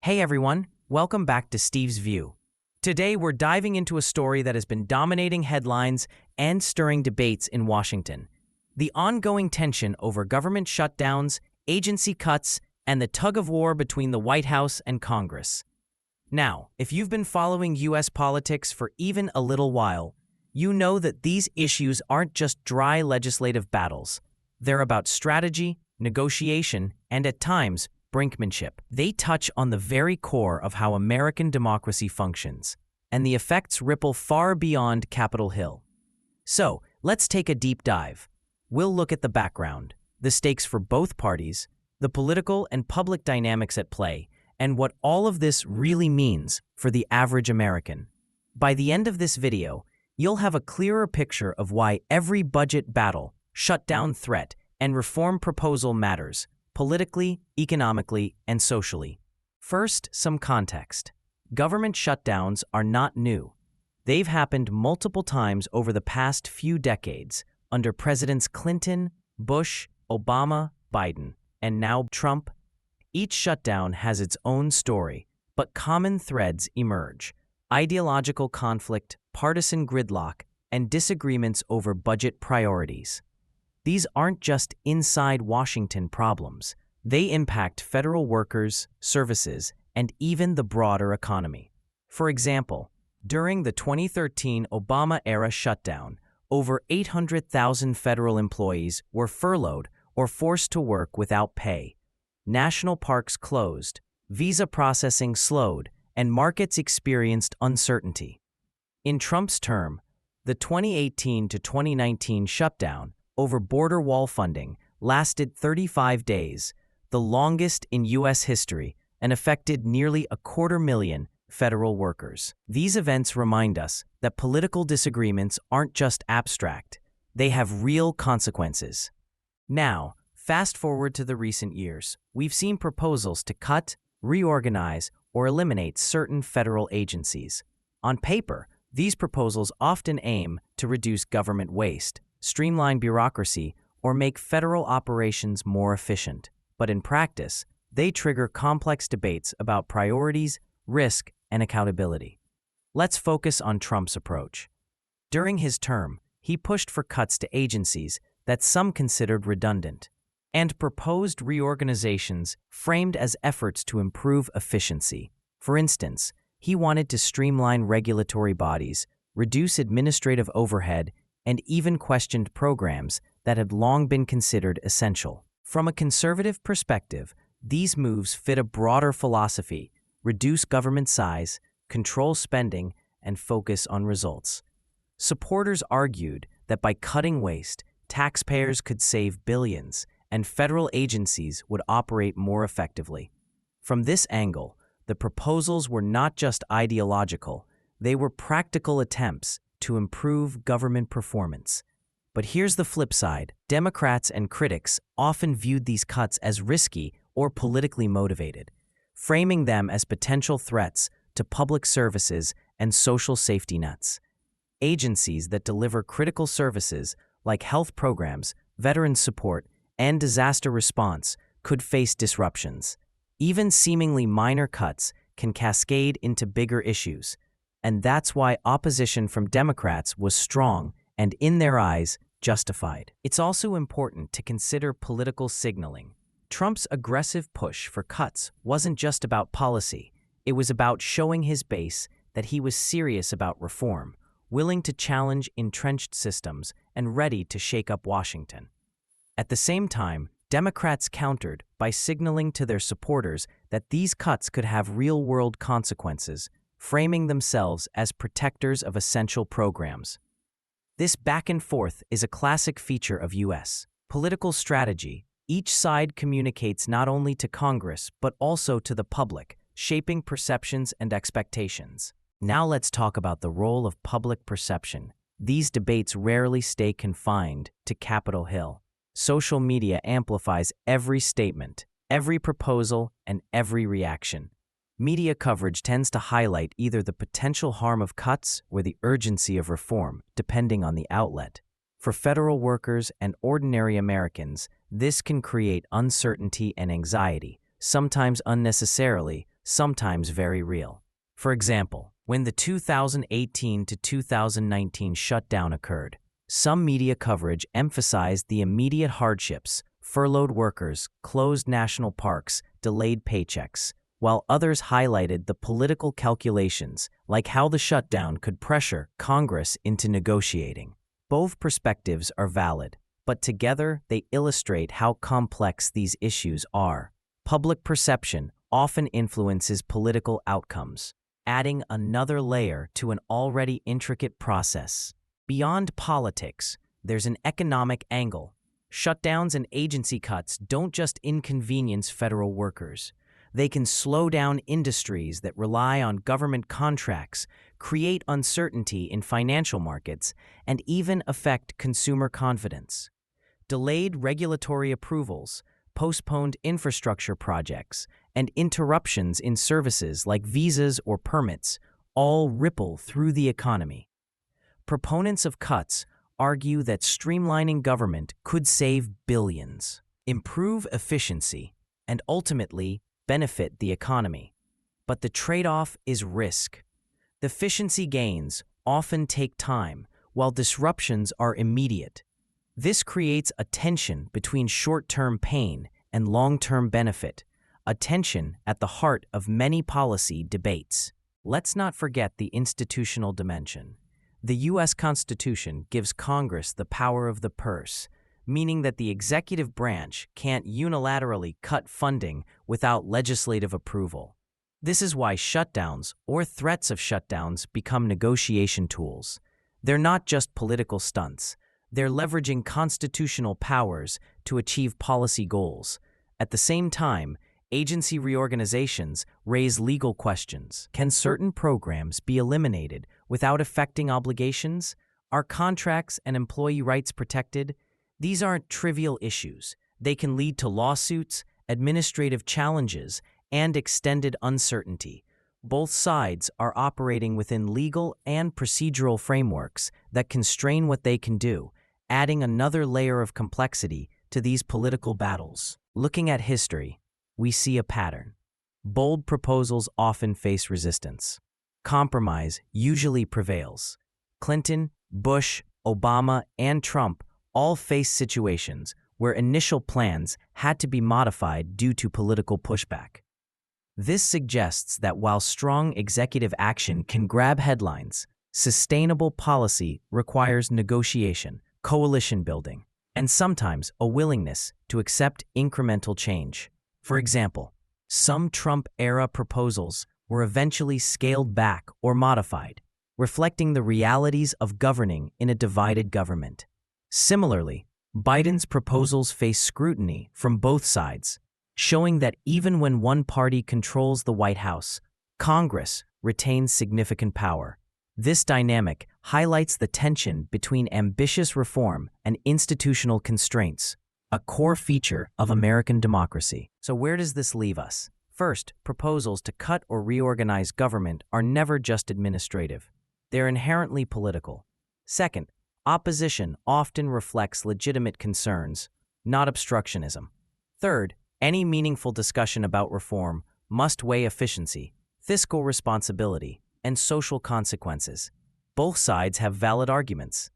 Hey everyone, welcome back to Steve's View. Today we're diving into a story that has been dominating headlines and stirring debates in Washington. The ongoing tension over government shutdowns, agency cuts, and the tug-of-war between the White House and Congress. Now, if you've been following U.S. politics for even a little while, you know that these issues aren't just dry legislative battles. They're about strategy, negotiation, and at times, brinkmanship. They touch on the very core of how American democracy functions, and the effects ripple far beyond Capitol Hill. So, let's take a deep dive. We'll look at the background, the stakes for both parties, the political and public dynamics at play, and what all of this really means for the average American. By the end of this video, you'll have a clearer picture of why every budget battle, shutdown threat, and reform proposal matters, politically, economically, and socially. First, some context. Government shutdowns are not new. They've happened multiple times over the past few decades under Presidents Clinton, Bush, Obama, Biden, and now Trump. Each shutdown has its own story, but common threads emerge: ideological conflict, partisan gridlock, and disagreements over budget priorities. These aren't just inside Washington problems. They impact federal workers, services, and even the broader economy. For example, during the 2013 Obama-era shutdown, over 800,000 federal employees were furloughed or forced to work without pay. National parks closed, visa processing slowed, and markets experienced uncertainty. In Trump's term, the 2018 to 2019 shutdown over border wall funding lasted 35 days, the longest in U.S. history, and affected nearly 250,000 federal workers. These events remind us that political disagreements aren't just abstract, they have real consequences. Now, fast forward to the recent years, we've seen proposals to cut, reorganize, or eliminate certain federal agencies. On paper, these proposals often aim to reduce government waste, streamline bureaucracy, or make federal operations more efficient. But in practice, they trigger complex debates about priorities, risk, and accountability. Let's focus on Trump's approach. During his term, he pushed for cuts to agencies that some considered redundant, and proposed reorganizations framed as efforts to improve efficiency. For instance, he wanted to streamline regulatory bodies, reduce administrative overhead, and even questioned programs that had long been considered essential. From a conservative perspective, these moves fit a broader philosophy: reduce government size, control spending, and focus on results. Supporters argued that by cutting waste, taxpayers could save billions, and federal agencies would operate more effectively. From this angle, the proposals were not just ideological, they were practical attempts to improve government performance. But here's the flip side. Democrats and critics often viewed these cuts as risky or politically motivated, framing them as potential threats to public services and social safety nets. Agencies that deliver critical services like health programs, veteran support, and disaster response could face disruptions. Even seemingly minor cuts can cascade into bigger issues. And that's why opposition from Democrats was strong and, in their eyes, justified. It's also important to consider political signaling. Trump's aggressive push for cuts wasn't just about policy. It was about showing his base that he was serious about reform, willing to challenge entrenched systems, and ready to shake up Washington. At the same time, Democrats countered by signaling to their supporters that these cuts could have real-world consequences, framing themselves as protectors of essential programs. This back and forth is a classic feature of U.S. political strategy. Each side communicates not only to Congress but also to the public, shaping perceptions and expectations. Now let's talk about the role of public perception. These debates rarely stay confined to Capitol Hill. Social media amplifies every statement, every proposal, and every reaction. Media coverage tends to highlight either the potential harm of cuts or the urgency of reform, depending on the outlet. For federal workers and ordinary Americans, this can create uncertainty and anxiety, sometimes unnecessarily, sometimes very real. For example, when the 2018 to 2019 shutdown occurred, some media coverage emphasized the immediate hardships: furloughed workers, closed national parks, delayed paychecks, while others highlighted the political calculations, like how the shutdown could pressure Congress into negotiating. Both perspectives are valid, but together they illustrate how complex these issues are. Public perception often influences political outcomes, adding another layer to an already intricate process. Beyond politics, there's an economic angle. Shutdowns and agency cuts don't just inconvenience federal workers. They can slow down industries that rely on government contracts, create uncertainty in financial markets, and even affect consumer confidence. Delayed regulatory approvals, postponed infrastructure projects, and interruptions in services like visas or permits all ripple through the economy. Proponents of cuts argue that streamlining government could save billions, improve efficiency, and ultimately benefit the economy. But the trade-off is risk. The efficiency gains often take time, while disruptions are immediate. This creates a tension between short-term pain and long-term benefit, a tension at the heart of many policy debates. Let's not forget the institutional dimension. The U.S. Constitution gives Congress the power of the purse, meaning that the executive branch can't unilaterally cut funding without legislative approval. This is why shutdowns or threats of shutdowns become negotiation tools. They're not just political stunts. They're leveraging constitutional powers to achieve policy goals. At the same time, agency reorganizations raise legal questions. Can certain programs be eliminated without affecting obligations? Are contracts and employee rights protected? These aren't trivial issues. They can lead to lawsuits, administrative challenges, and extended uncertainty. Both sides are operating within legal and procedural frameworks that constrain what they can do, adding another layer of complexity to these political battles. Looking at history, we see a pattern. Bold proposals often face resistance. Compromise usually prevails. Clinton, Bush, Obama, and Trump all faced situations where initial plans had to be modified due to political pushback. This suggests that while strong executive action can grab headlines, sustainable policy requires negotiation, coalition building, and sometimes a willingness to accept incremental change. For example, some Trump-era proposals were eventually scaled back or modified, reflecting the realities of governing in a divided government. Similarly, Biden's proposals face scrutiny from both sides, showing that even when one party controls the White House, Congress retains significant power. This dynamic highlights the tension between ambitious reform and institutional constraints, a core feature of American democracy. So where does this leave us? First, proposals to cut or reorganize government are never just administrative. They're inherently political. Second, opposition often reflects legitimate concerns, not obstructionism. Third, any meaningful discussion about reform must weigh efficiency, fiscal responsibility, and social consequences. Both sides have valid arguments.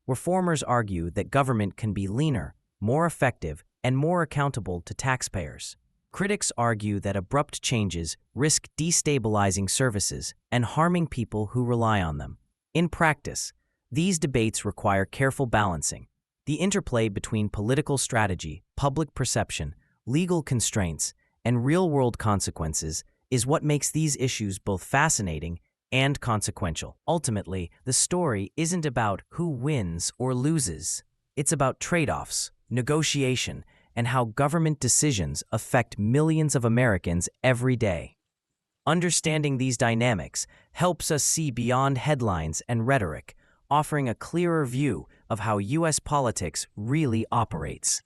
Reformers argue that government can be leaner, more effective, and more accountable to taxpayers. Critics argue that abrupt changes risk destabilizing services and harming people who rely on them. In practice, these debates require careful balancing. The interplay between political strategy, public perception, legal constraints, and real-world consequences is what makes these issues both fascinating and consequential. Ultimately, the story isn't about who wins or loses. It's about trade-offs, negotiation, and how government decisions affect millions of Americans every day. Understanding these dynamics helps us see beyond headlines and rhetoric, offering a clearer view of how U.S. politics really operates.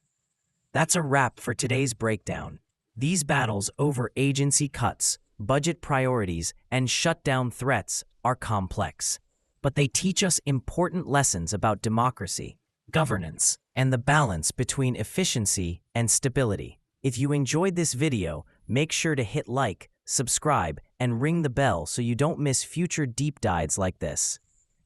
That's a wrap for today's breakdown. These battles over agency cuts, budget priorities, and shutdown threats are complex, but they teach us important lessons about democracy, governance, and the balance between efficiency and stability. If you enjoyed this video, make sure to hit like, subscribe, and ring the bell so you don't miss future deep dives like this.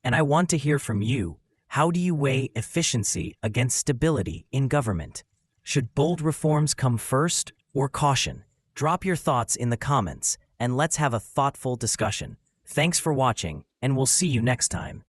And I want to hear from you. How do you weigh efficiency against stability in government? Should bold reforms come first or caution? Drop your thoughts in the comments, and let's have a thoughtful discussion. Thanks for watching, and we'll see you next time.